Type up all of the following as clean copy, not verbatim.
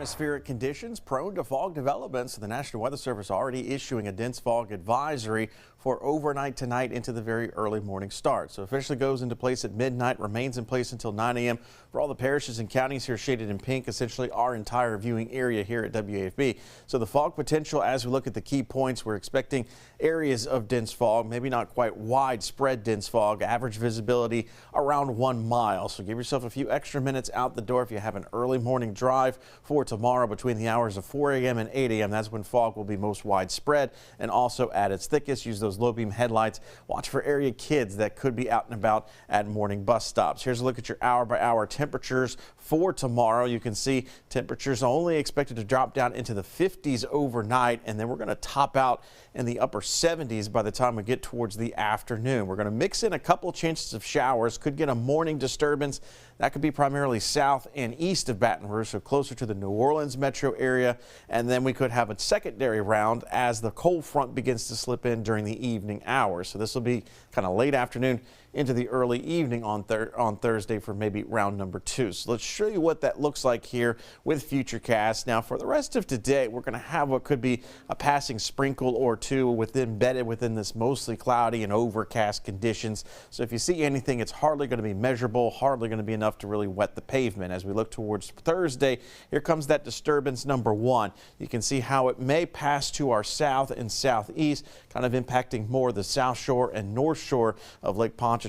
Atmospheric conditions prone to fog development, so the National Weather Service already issuing a dense fog advisory for overnight tonight into the very early morning start. So officially goes into place at midnight, remains in place until 9 a.m. for all the parishes and counties here shaded in pink, essentially our entire viewing area here at WAFB. So the fog potential, as we look at the key points, we're expecting areas of dense fog, maybe not quite widespread dense fog, average visibility around 1 mile. So give yourself a few extra minutes out the door if you have an early morning drive for tomorrow between the hours of 4 a.m. and 8 a.m. That's when fog will be most widespread and also at its thickest. Use those low beam headlights. Watch for area kids that could be out and about at morning bus stops. Here's a look at your hour by hour temperatures for tomorrow. You can see temperatures only expected to drop down into the 50s overnight, and then we're going to top out in the upper 70s by the time we get towards the afternoon. We're going to mix in a couple chances of showers. Could get a morning disturbance. That could be primarily south and east of Baton Rouge, so closer to the New Orleans metro area. And then we could have a secondary round as the cold front begins to slip in during the evening hours. So this will be kind of late afternoon into the early evening on Thursday for maybe round number 2. So let's show you what that looks like here with Futurecast. Now for the rest of today, we're going to have what could be a passing sprinkle or two embedded within this mostly cloudy and overcast conditions. So if you see anything, it's hardly going to be measurable, hardly going to be enough to really wet the pavement. As we look towards Thursday, here comes that disturbance number 1. You can see how it may pass to our south and southeast, kind of impacting more the south shore and north shore of Lake Pontchartrain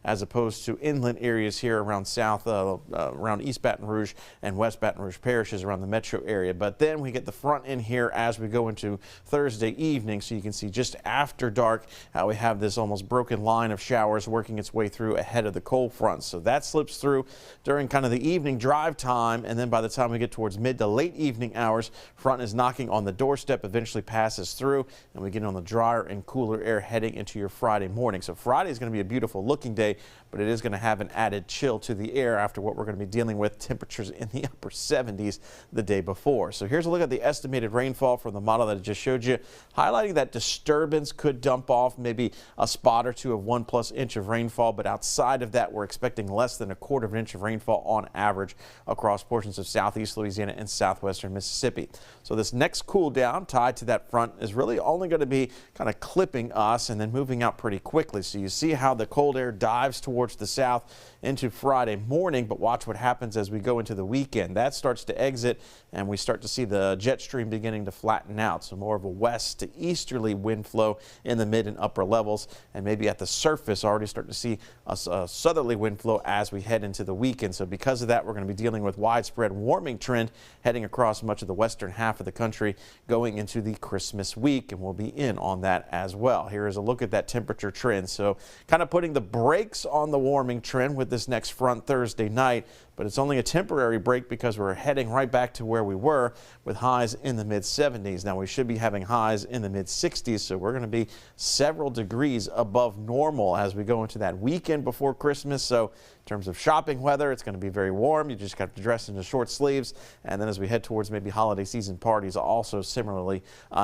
as opposed to inland areas here around around East Baton Rouge and West Baton Rouge parishes around the metro area. But then we get the front in here as we go into Thursday evening, so you can see just after dark how we have this almost broken line of showers working its way through ahead of the cold front. So that slips through during kind of the evening drive time, and then by the time we get towards mid to late evening hours, front is knocking on the doorstep, eventually passes through, and we get on the drier and cooler air heading into your Friday morning. So Friday is going to be a beautiful looking day, but it is going to have an added chill to the air after what we're going to be dealing with temperatures in the upper 70s the day before. So here's a look at the estimated rainfall from the model that I just showed you, highlighting that disturbance could dump off maybe a spot or two of 1+ inch of rainfall, but outside of that, we're expecting less than 1/4 inch of rainfall on average across portions of southeast Louisiana and southwestern Mississippi. So this next cool down tied to that front is really only going to be kind of clipping us and then moving out pretty quickly. So you see how the cold air dives towards the south into Friday morning, but watch what happens as we go into the weekend. That starts to exit and we start to see the jet stream beginning to flatten out. So more of a west to easterly wind flow in the mid and upper levels, and maybe at the surface already starting to see a southerly wind flow as we head into the weekend. So because of that, we're going to be dealing with widespread warming trend heading across much of the western half of the country going into the Christmas week, and we'll be in on that as well. Here is a look at that temperature trend. So kind of putting the brakes on the warming trend with this next front Thursday night, but it's only a temporary break because we're heading right back to where we were with highs in the mid 70s. Now we should be having highs in the mid 60s, so we're going to be several degrees above normal as we go into that weekend before Christmas. So in terms of shopping weather, it's going to be very warm. You just got to dress into short sleeves. And then as we head towards maybe holiday season parties, also similarly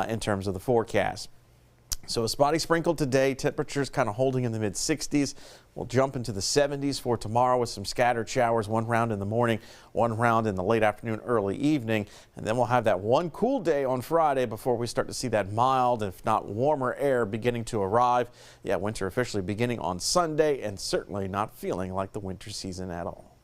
in terms of the forecast. So a spotty sprinkle today, temperatures kind of holding in the mid 60s. We'll jump into the 70s for tomorrow with some scattered showers, one round in the morning, one round in the late afternoon, early evening. And then we'll have that one cool day on Friday before we start to see that mild, if not warmer air beginning to arrive. Yeah, winter officially beginning on Sunday and certainly not feeling like the winter season at all.